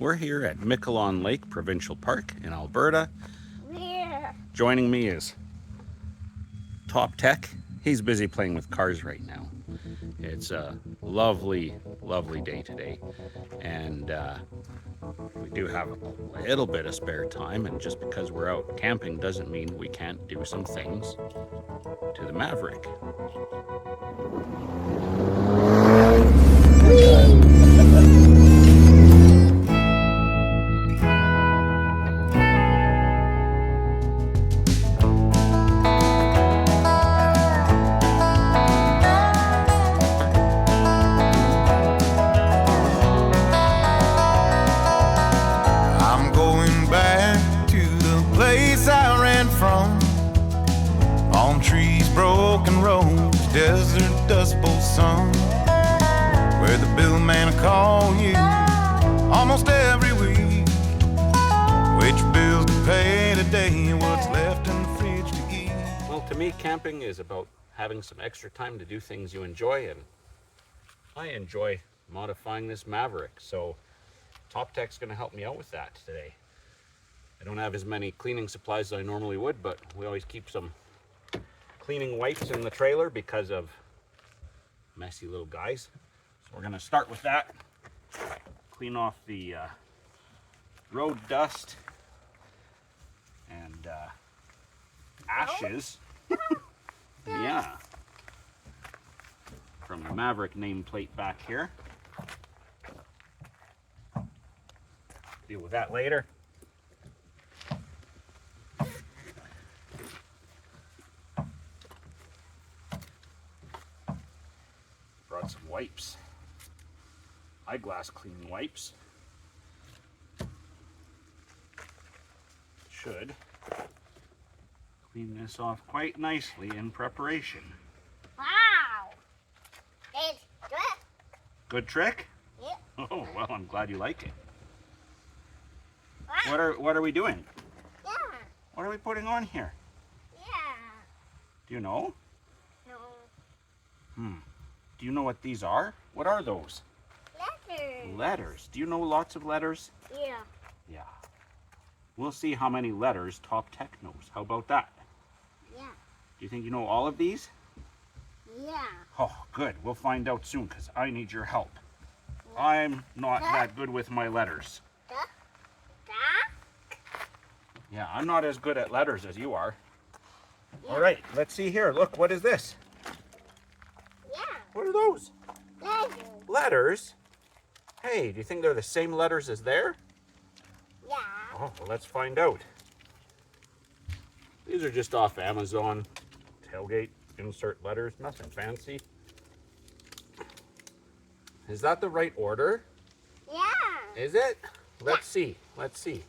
We're here at Miquelon Lake Provincial Park in Alberta. Yeah. Joining me is Top Tech. He's busy playing with cars right now. It's a lovely, lovely day today, and we do have a little bit of spare time, and just because we're out camping doesn't mean we can't do some things to the Maverick. I'm going back to the place I ran from. Palm trees, broken roads, desert dust bowl sun, where the billman will call you almost every week. Which bills to pay today, what's left in the fridge to eat. Well, to me, camping is about having some extra time to do things you enjoy, and I enjoy modifying this Maverick, so Top Tech's going to help me out with that today. I don't have as many cleaning supplies as I normally would, but we always keep some cleaning wipes in the trailer because of messy little guys. So we're going to start with that. Clean off the road dust and ashes. Yeah. From the Maverick nameplate back here. Deal with that later. Brought some wipes. Eyeglass cleaning wipes. Should clean this off quite nicely in preparation. Wow. It's good. Good trick? Yeah. Oh, well, I'm glad you like it. Wow. What are we doing? Yeah. What are we putting on here? Yeah. Do you know? No. Do you know what these are? What are those? Letters. Letters. Do you know lots of letters? Yeah. Yeah. We'll see how many letters Top Tech knows. How about that? Yeah. Do you think you know all of these? Yeah. Oh, good. We'll find out soon because I need your help. I'm not that good with my letters. Da. Yeah, I'm not as good at letters as you are. Yeah. All right, let's see here. Look, what is this? Yeah. What are those? Letters. Letters? Hey, do you think they're the same letters as there? Yeah. Oh, well, let's find out. These are just off Amazon. Tailgate, insert letters, nothing fancy. Is that the right order? Yeah. Is it? Let's see. Let's see.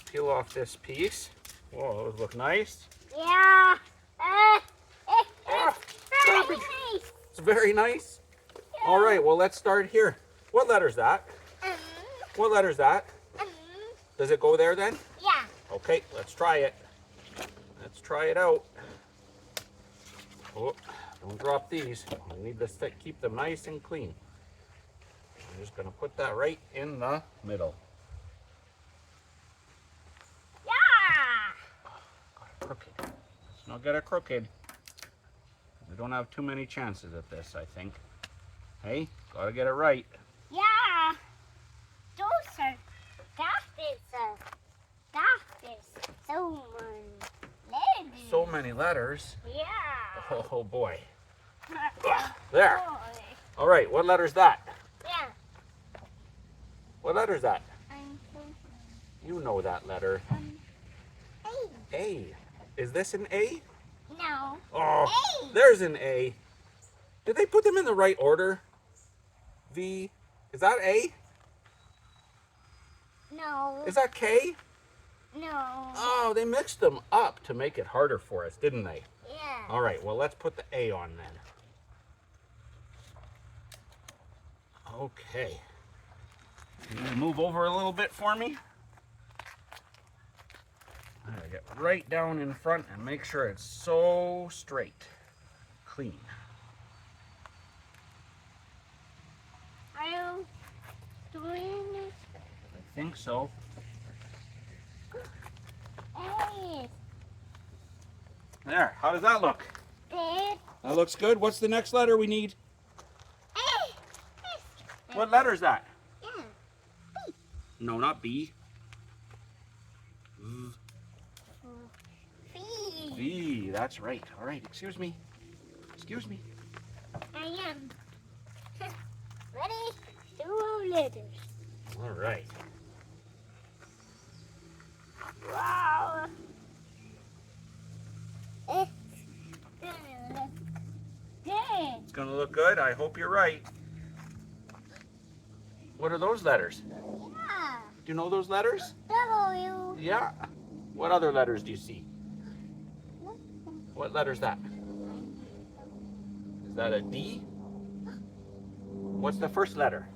Peel off this piece. Whoa, those look nice. Yeah. Ah, Very garbage. nice. It's very nice. All right, well, let's start here. What letter's that? What letter's that? Does it go there then? Yeah. Okay, let's try it. Let's try it out. Oh, don't drop these. We need to keep them nice and clean. I'm just going to put that right in the middle. Yeah. Got it crooked. Let's not get it crooked. We don't have too many chances at this, I think. Hey, got to get it right. Yeah. Those are, that is so many letters. So many letters. Yeah. Oh boy. There. All right, what letter's that? Yeah. What letter's that? Um, You know that letter. A. A. Is this an A? No. Oh, A. there's an A. Did they put them in the right order? V. Is that A? No. Is that K? No. Oh, they mixed them up to make it harder for us, didn't they? Yeah. All right, well, let's put the A on then. Okay. Can you move over a little bit for me? I gotta get right down in front and make sure it's so straight. Clean. Are you doing it? think so. Hey. There, how does that look? There. That looks good. What's the next letter we need? Hey. What letter is that? Yeah. No, not B. B. V, that's right. All right, excuse me. Excuse me. I am. Ready? 2 letters. All right. Wow. It's gonna look good. It's gonna look good. I hope you're right. What are those letters? Yeah. Do you know those letters? W. Yeah. What other letters do you see? What letter's that? Is that a D? What's the first letter?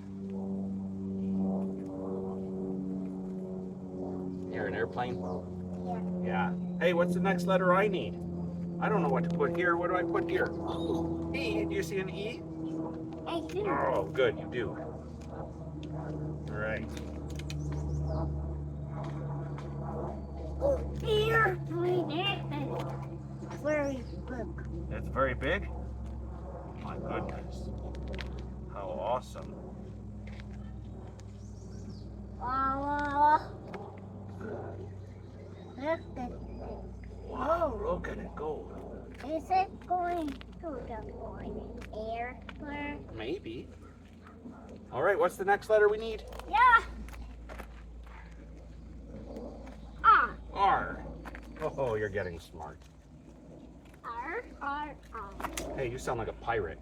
You're an airplane? Yeah. Yeah. Hey, what's the next letter I need? I don't know what to put here. What do I put here? E. Do you see an E? I do. Oh, good, you do. All right. Oh, airplane. Very big. It's very big? My goodness. How awesome. Wow. Look at it. Wow, look at it go. Is it going to the airplane? Maybe. All right, what's the next letter we need? Yeah. Ah. R. Oh, you're getting smart. R, R, R. Hey, you sound like a pirate.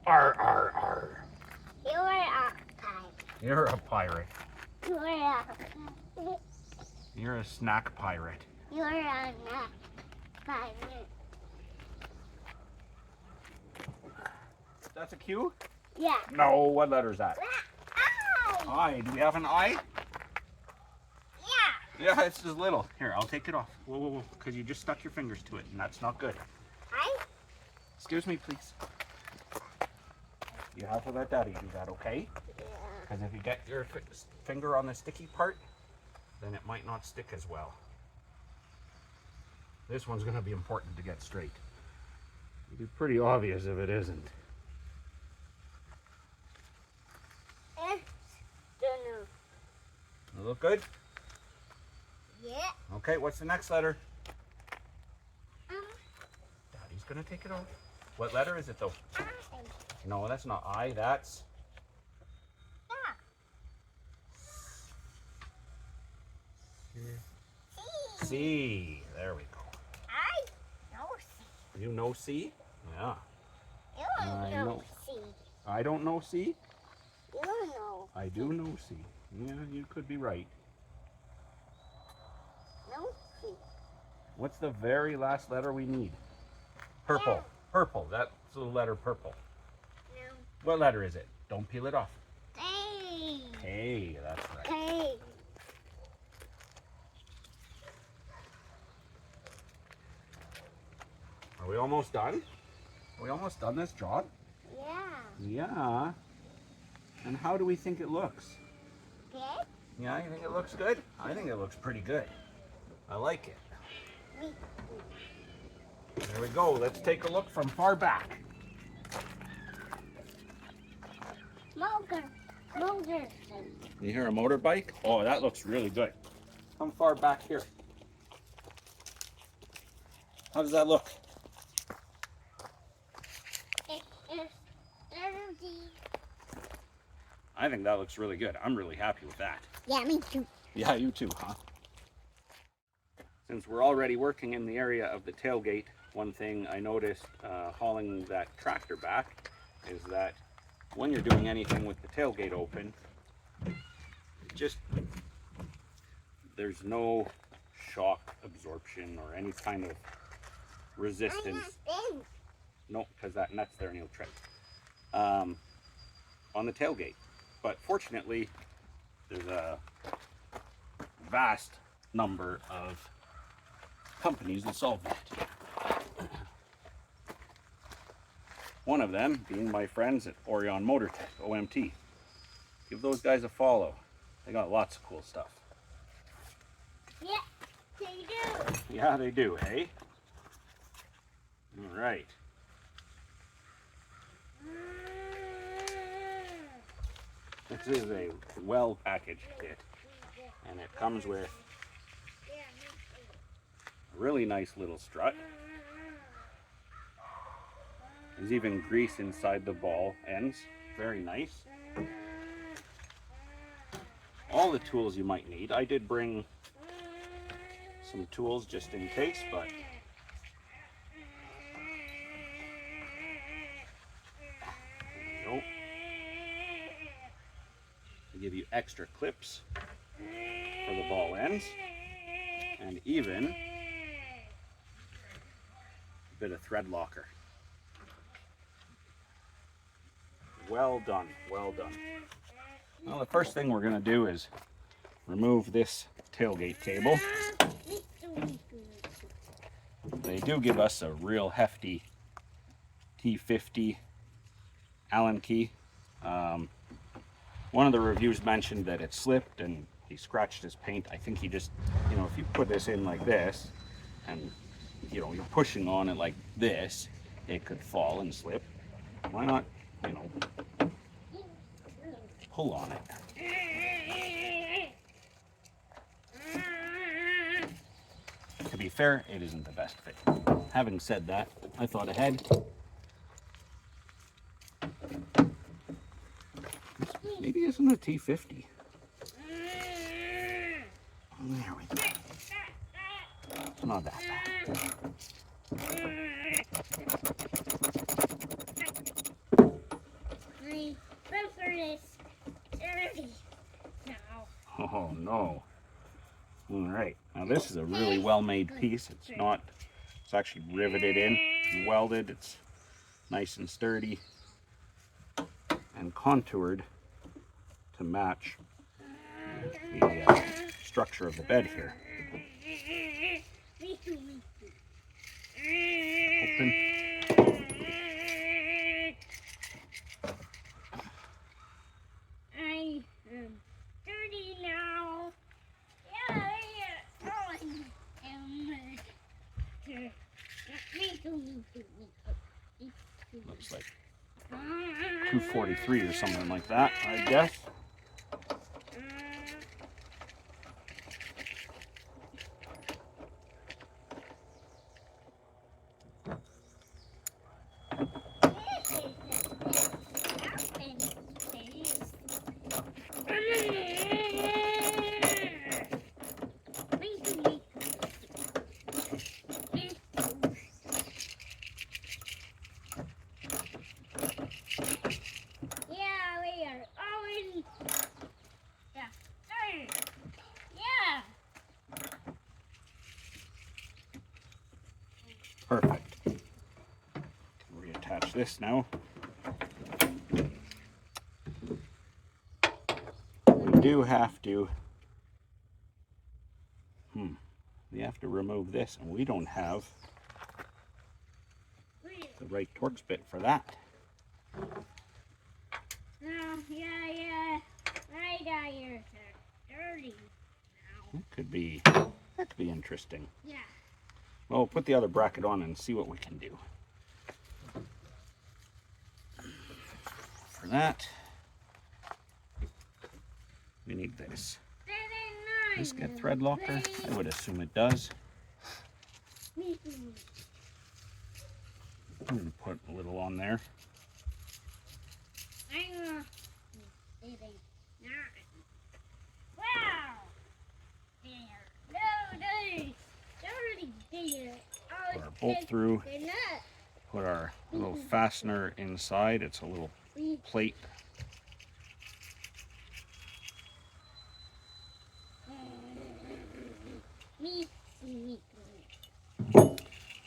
R, R, R. You're a kite. You're a pirate. You're a You're a snack pirate. You're a pirate. That's a Q? Yeah. No, what letter is that? I. I. Do we have an I? Yeah. Yeah, it's just little. Here, I'll take it off. Whoa, whoa, whoa, because you just stuck your fingers to it, and that's not good. I. Excuse me, please. You have to let Daddy do that, okay? Yeah. Because if you get your finger on the sticky part, then it might not stick as well. This one's going to be important to get straight. It'll be pretty obvious if it isn't. Does it look good? Yeah. Okay, what's the next letter? Daddy's going to take it off. What letter is it, though? I. No, that's not I, that's... Yeah. C. There we go. I know C. You know C? Yeah. You I know know. C. I don't know C? You know. I do know C. Yeah, you could be right. No C. What's the very last letter we need? Purple. Yeah. Purple. That's the letter purple. No. What letter is it? Don't peel it off. A. Hey, that's right. A. Are we almost done? Are we almost done this job? Yeah. Yeah. And how do we think it looks? Good. Yeah, you think it looks good? I think it looks pretty good. I like it. Me. There we go. Let's take a look from far back. Motor. Motor. You hear a motorbike? Oh, that looks really good. Come far back here. How does that look? It is dirty. I think that looks really good. I'm really happy with that. Yeah, me too. Yeah, you too, huh? Since we're already working in the area of the tailgate, one thing I noticed hauling that tractor back is that when you're doing anything with the tailgate open, just there's no shock absorption or any kind of resistance. No, because that nut's there and he'll trip on the tailgate. But fortunately, there's a vast number of companies that solve that. One of them being my friends at Orion Motor Tech, OMT. Give those guys a follow. They got lots of cool stuff. Yeah, they do. Yeah, they do, hey? All right. This is a well-packaged kit, and it comes with a really nice little strut. There's even grease inside the ball ends. Very nice. All the tools you might need. I did bring some tools just in case, but there you go. They give you extra clips for the ball ends, and even a bit of thread locker. Well done, well done. Well, the first thing we're going to do is remove this tailgate cable. They do give us a real hefty T50 Allen key. One of the reviews mentioned that it slipped and he scratched his paint. I think he just, you know, if you put this in like this and, you know, you're pushing on it like this, it could fall and slip. Why not, you know, pull on it? To be fair, it isn't the best fit. Having said that, I thought ahead. Maybe it isn't a T50. There we go. It's not that bad. My bumper is dirty now. Oh no. All right. Now this is a really well-made piece. It's actually riveted in and welded. It's nice and sturdy and contoured to match the structure of the bed here. Open. I am dirty now. Yeah. Oh, I am. Looks like 243 or something like that, I guess. Perfect. Reattach this now. We do have to remove this, and we don't have the right Torx bit for that. Yeah. My tires are dirty now. That could be interesting. Yeah. Well, we'll put the other bracket on and see what we can do. For that, we need this. Does this get thread locker? I would assume it does. I'm going to put a little on there. Wow! Put our bolt through. Put our little fastener inside. It's a little plate.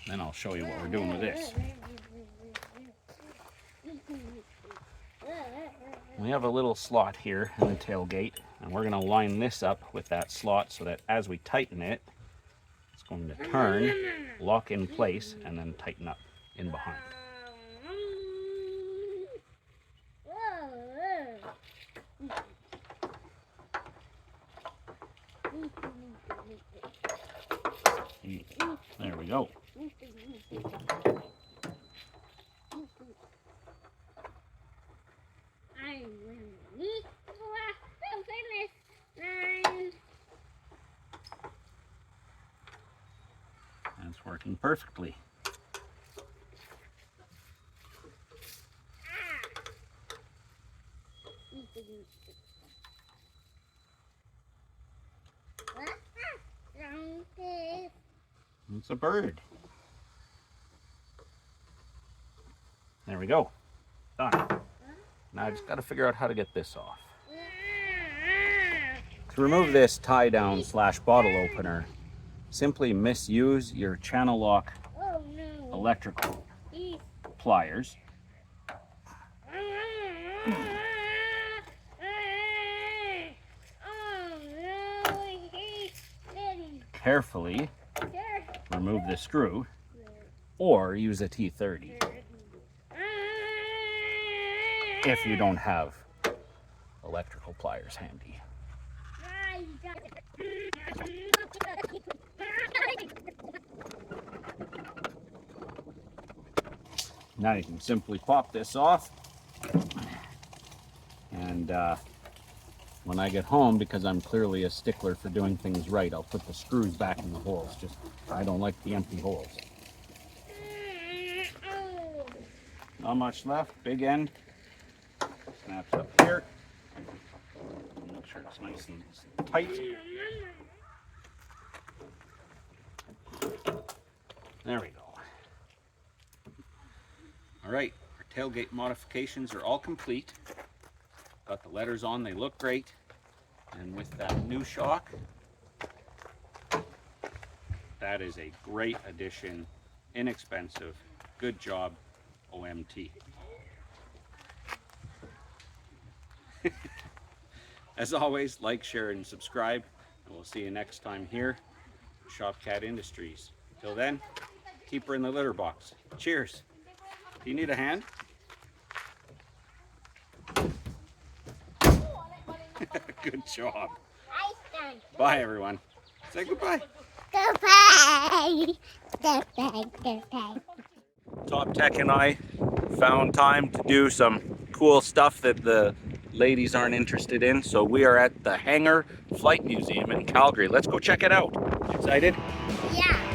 Then I'll show you what we're doing with this. We have a little slot here in the tailgate, and we're going to line this up with that slot so that as we tighten it, it's going to turn, lock in place, and then tighten up in behind. we go. I will meet the finish line. That's working perfectly. It's a bird. There we go. Done. Now I just got to figure out how to get this off. To remove this tie down / bottle opener, simply misuse your channel lock Oh no. electrical pliers. Carefully remove the screw or use a T30 if you don't have electrical pliers handy. Now you can simply pop this off, and when I get home, because I'm clearly a stickler for doing things right, I'll put the screws back in the holes. Just I don't like the empty holes. Not much left. Big end snaps up here. Make sure it's nice and tight. There we go. All right, our tailgate modifications are all complete. Got the letters on, they look great. And with that new shock, that is a great addition, inexpensive, good job, OMT. As always, like, share, and subscribe, and we'll see you next time here at Shopcat Industries. Till then, keep her in the litter box. Cheers. Do you need a hand? Good job. Bye, everyone. Say goodbye. Goodbye. Goodbye. Goodbye. Top Tech and I found time to do some cool stuff that the ladies aren't interested in. So we are at the Hangar Flight Museum in Calgary. Let's go check it out. Excited? Yeah.